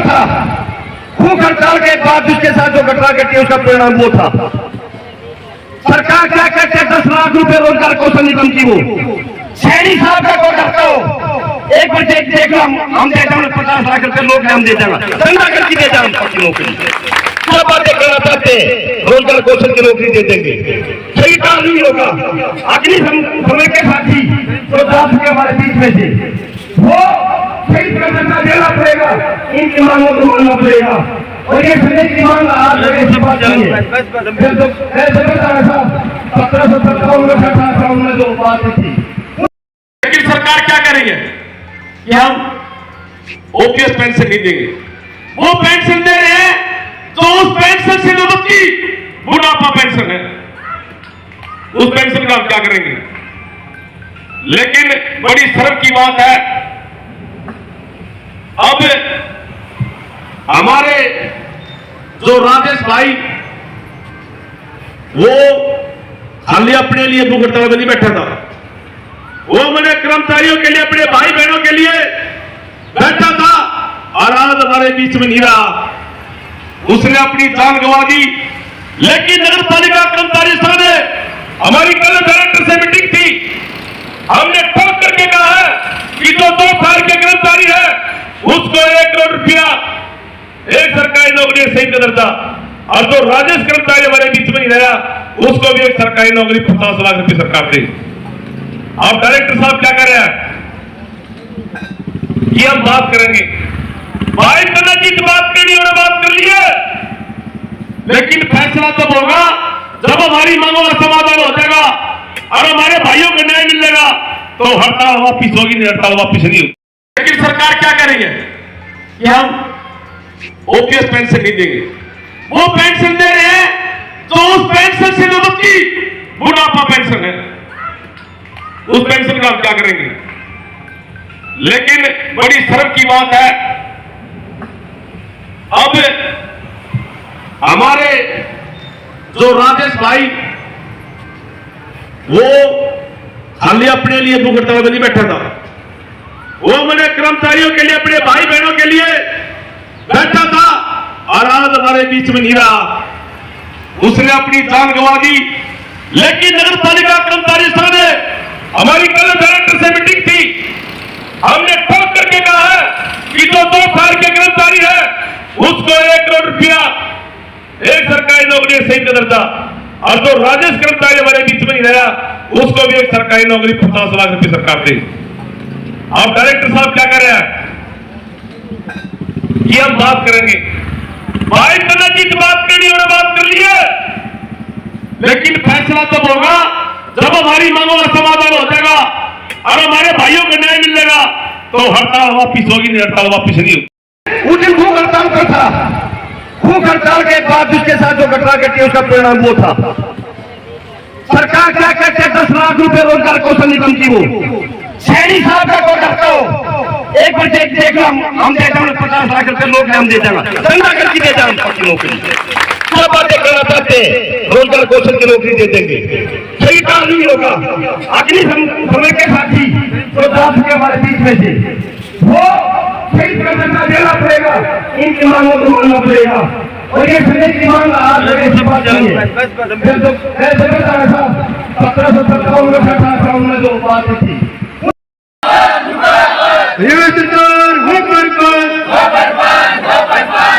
था। भूख हड़ताल के बाद जिसके साथ जो घटना घटी उसका परिणाम वो था। सरकार क्या कहते हैं 10 लाख रुपए रोजगार कौशल निगम की वो शहरी साहब का कोई करता हो एक बार देख लो हम दे देंगे 50 लाख रुपए लोग हम दे देंगे धंधा करके दे देंगे पक्की नौकरी क्या बातें करना चाहते हैं रोजगार कौशल की नौकरी दे देंगे सही काम नहीं होगा। अगली समय के साथी तो 10 के हमारे बीच में से वो सही धंधा देना पड़ेगा इनकी मांगों को मानना पड़ेगा और ये सभी की मांग आज लगे से बात करेंगे। जो बात थी लेकिन सरकार क्या करेंगे कि हम ओपीएस पेंशन नहीं देंगे। वो पेंशन दे रहे हैं तो उस पेंशन से जो बच्ची बुढ़ापा पेंशन है उस पेंशन का हम क्या करेंगे। लेकिन बड़ी शर्म की बात है अब हमारे जो राजेश भाई वो खाली अपने लिए भूख हड़ताल में नहीं बैठा था, वो मैंने कर्मचारियों के लिए अपने भाई बहनों के लिए बैठा था और आज हमारे बीच में नहीं रहा। उसने अपनी जान गंवा दी। लेकिन नगर पालिका कर्मचारी संघ ने हमारी कल डायरेक्टर से मीटिंग थी, हमने ठोक करके कहा है कि जो 2 साल के कर्मचारी है उसको 1 करोड़ रुपया एक सरकारी नौकरी सही दर्जा और जो राजेश कर्मचारी हमारे बीच में नहीं रहा उसको भी एक सरकारी नौकरी 50 लाख रुपए सरकार दे। अब डायरेक्टर साहब क्या कर रहे हैं कि हम बात करेंगे भाई कदाचित बात करनी और बात कर लिए लेकिन फैसला तब होगा जब हमारी मांगों का समाधान हो जाएगा और हमारे भाइयों को न्याय मिलेगा तो हड़ताल वापिस होगी, नहीं हड़ताल वापिस नहीं होगी। लेकिन सरकार क्या करेंगे कि हम ओपीएस पेंशन नहीं देंगे। वो पेंशन दे रहे हैं तो उस पेंशन से जो बच्ची बुढ़ापा पेंशन है उस पेंशन का हम क्या करेंगे। लेकिन बड़ी शर्म की बात है अब हमारे जो राजेश भाई वो खाली अपने लिए भूख हड़ताल में नहीं बैठा था, वो मैंने कर्मचारियों के लिए अपने भाई बहनों के लिए बैठा था और आज हमारे बीच में नहीं रहा। उसने अपनी जान गंवा दी। लेकिन नगर पालिका कर्मचारी संघ ने हमारी कल डायरेक्टर से मीटिंग थी, हमने ठोक करके कहा है कि जो 2 साल के कर्मचारी है उसको 1 करोड़ रुपया एक सरकारी नौकरी सही दर्जा और जो राजेश कर्मचारी हमारे बीच में नहीं रहा उसको भी एक सरकारी नौकरी 50 लाख रुपए सरकार दे। अब डायरेक्टर साहब क्या कर रहे हैं कि हम बात करेंगे भाई कदाचित बात करनी और बात कर लिए लेकिन फैसला तब होगा जब हमारी मांगों का समाधान हो जाएगा और हमारे भाइयों को न्याय मिलेगा तो हड़ताल वापिस होगी, नहीं हड़ताल वापिस नहीं होगी। उस दिन भूख हड़ताल पर था। भूख हड़ताल के बाद जिसके साथ जो घटना घटी उसका परिणाम वो था। सरकार क्या कहते हैं 10 लाख रुपए रोजगार कौशल निगम की वो शहरी साहब का कोई करता हो एक बार देख लो हम दे देंगे 50 लाख रुपए लोग हम दे देंगे धंधा करके दे देंगे पक्की नौकरी क्या बातें करना चाहते हैं रोजगार कौशल की नौकरी दे देंगे सही काम नहीं होगा। अगली समय के साथी तो 10 के हमारे बीच में से वो सही धंधा देना पड़ेगा इनकी मांगों को मानना पड़ेगा और ये सभी की मांग आज लगे से बात करेंगे। जो बात थी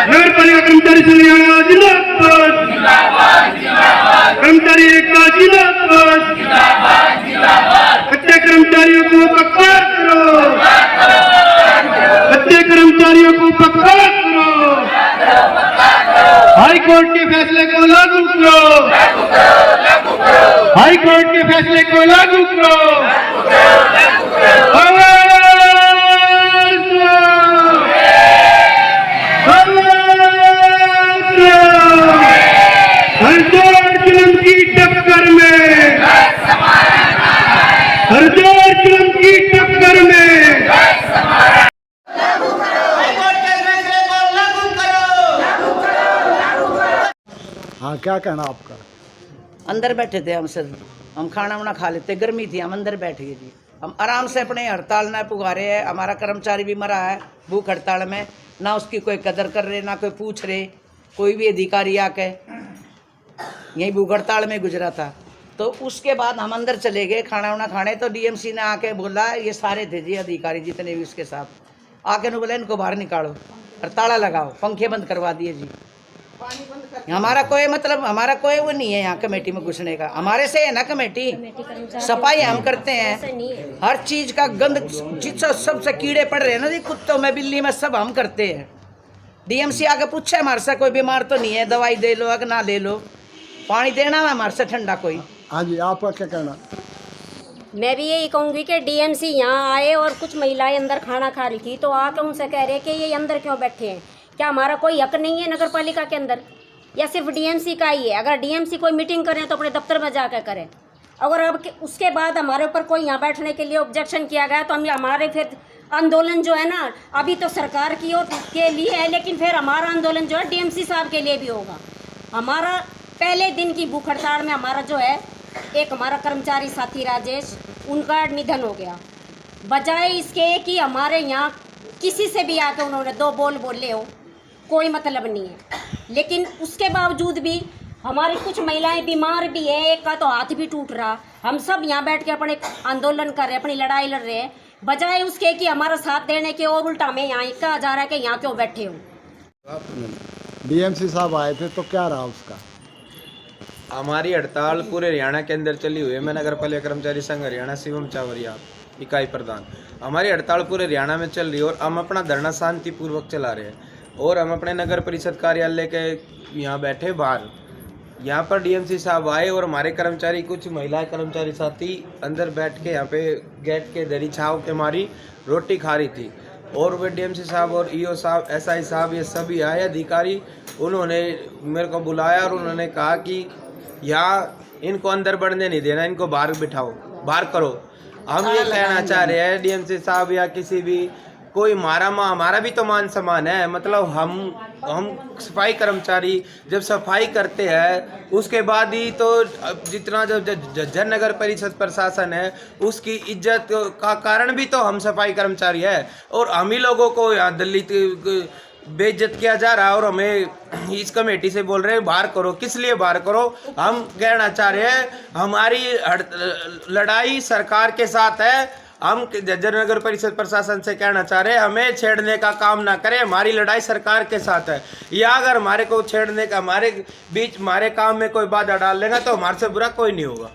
नगर पालिका कर्मचारी संघ हरियाणा जिंदाबाद, कर्मचारी एकता जिंदाबाद, कच्चे कर्मचारियों को पक्का करो, कच्चे कर्मचारियों को पक्का करो, हाई कोर्ट के फैसले को लागू करो, हाई कोर्ट के फैसले को लागू करो। हरदोर जुल्म की टक्कर में, हरदोर जुल्म की टक्कर में हाँ क्या कहना आपका। अंदर बैठे थे हम खाना वाना खा लेते, गर्मी थी, हम अंदर बैठ गए जी। हम आराम से अपने हड़ताल न पुकारे है। हमारा कर्मचारी भी मरा है भूख हड़ताल में, ना उसकी कोई कदर कर रहे, ना कोई पूछ रहे। कोई भी अधिकारी आके यही भूख हड़ताल में गुजरा था। तो उसके बाद हम अंदर चले गए खाना वाना खाने, तो डीएमसी ने आके बोला, ये सारे थे जी अधिकारी जितने भी उसके साथ, आके ने बोला इनको बाहर निकालो और ताला लगाओ, पंखे बंद करवा दिए जी। हमारा कोई मतलब, हमारा कोई वो नहीं है यहाँ कमेटी में घुसने का। हमारे से है ना कमेटी, सफाई हम करते हैं, हर चीज का गंद जिससे सबसे कीड़े पड़ रहे हैं ना जी, कुत्तों में बिल्ली में सब हम करते हैं। डीएमसी आके पूछे हमारे से कोई बीमार तो नहीं है, दवाई दे लो अगर ना ले लो, पानी देना है हमारे से ठंडा कोई। हाँ जी, आपका क्या कहना? मैं भी यही कहूँगी कि डीएमसी यहाँ आए और कुछ महिलाएं अंदर खाना खा रही थी, तो आके उनसे कह रहे कि ये अंदर क्यों बैठे हैं, क्या हमारा कोई हक नहीं है नगर पालिका के अंदर, या सिर्फ डीएमसी का ही है? अगर डीएमसी कोई मीटिंग करें तो अपने दफ्तर में जाकर करें। अगर अब उसके बाद हमारे ऊपर कोई यहाँ बैठने के लिए ऑब्जेक्शन किया गया तो हम हमारे फिर आंदोलन जो है ना, अभी तो सरकार की ओर के लिए है, लेकिन फिर हमारा आंदोलन जो है डीएमसी साहब के लिए भी होगा। हमारा पहले दिन की भूख हड़ताल में हमारा जो है, एक हमारा कर्मचारी साथी राजेश, उनका निधन हो गया। बजाय इसके कि हमारे यहाँ किसी से भी आके उन्होंने दो बोल बोले हो, कोई मतलब नहीं है। लेकिन उसके बावजूद भी हमारी कुछ महिलाएं बीमार भी है, एक का तो हाथ भी टूट रहा, हम सब यहाँ बैठ के अपने आंदोलन कर रहे हैं, अपनी लड़ाई लड़ रहे हैं, बजाय उसके कि हमारा साथ देने के, और उल्टा हमें यहाँ कहा जा रहा है कि यहाँ क्यों बैठे हो। डीएमसी साहब आए थे तो क्या रहा उसका? हमारी हड़ताल पूरे हरियाणा के अंदर चली हुई है। मैं नगर पालिका कर्मचारी संघ हरियाणा शिवम चावरिया, इकाई प्रधान। हमारी हड़ताल पूरे हरियाणा में चल रही है और हम अपना धरना शांतिपूर्वक चला रहे हैं। और हम अपने नगर परिषद कार्यालय के यहाँ बैठे बाहर, यहाँ पर डीएमसी साहब आए और हमारे कर्मचारी, कुछ महिला कर्मचारी साथी अंदर बैठ के यहाँ पे गेट के दरी छाव के मारी रोटी खा रही थी। और वे डीएमसी साहब और ईओ साहब, एसआई साहब, ये सभी आए अधिकारी, उन्होंने मेरे को बुलाया और उन्होंने कहा कि यहाँ इनको अंदर बढ़ने नहीं देना, इनको बाहर बिठाओ, बाहर करो। हम ये कहना चाह रहे हैं डीएमसी साहब या किसी भी, कोई हमारा भी तो मान सम्मान है। मतलब हम सफाई कर्मचारी जब सफाई करते हैं उसके बाद ही तो जितना जन नगर परिषद प्रशासन है उसकी इज्जत का कारण भी तो हम सफाई कर्मचारी है। और हम ही लोगों को यहाँ दलित बेइज्जत किया जा रहा है और हमें इस कमेटी से बोल रहे हैं बाहर करो। किस लिए बाहर करो? हम कहना चाह रहे हैं हमारी लड़ाई सरकार के साथ है। हम नगर परिषद प्रशासन से कहना चाह रहे हैं हमें छेड़ने का काम ना करें, हमारी लड़ाई सरकार के साथ है। या अगर हमारे को छेड़ने का, हमारे बीच, हमारे काम में कोई बाधा डाल लेगा तो हमारे से बुरा कोई नहीं होगा।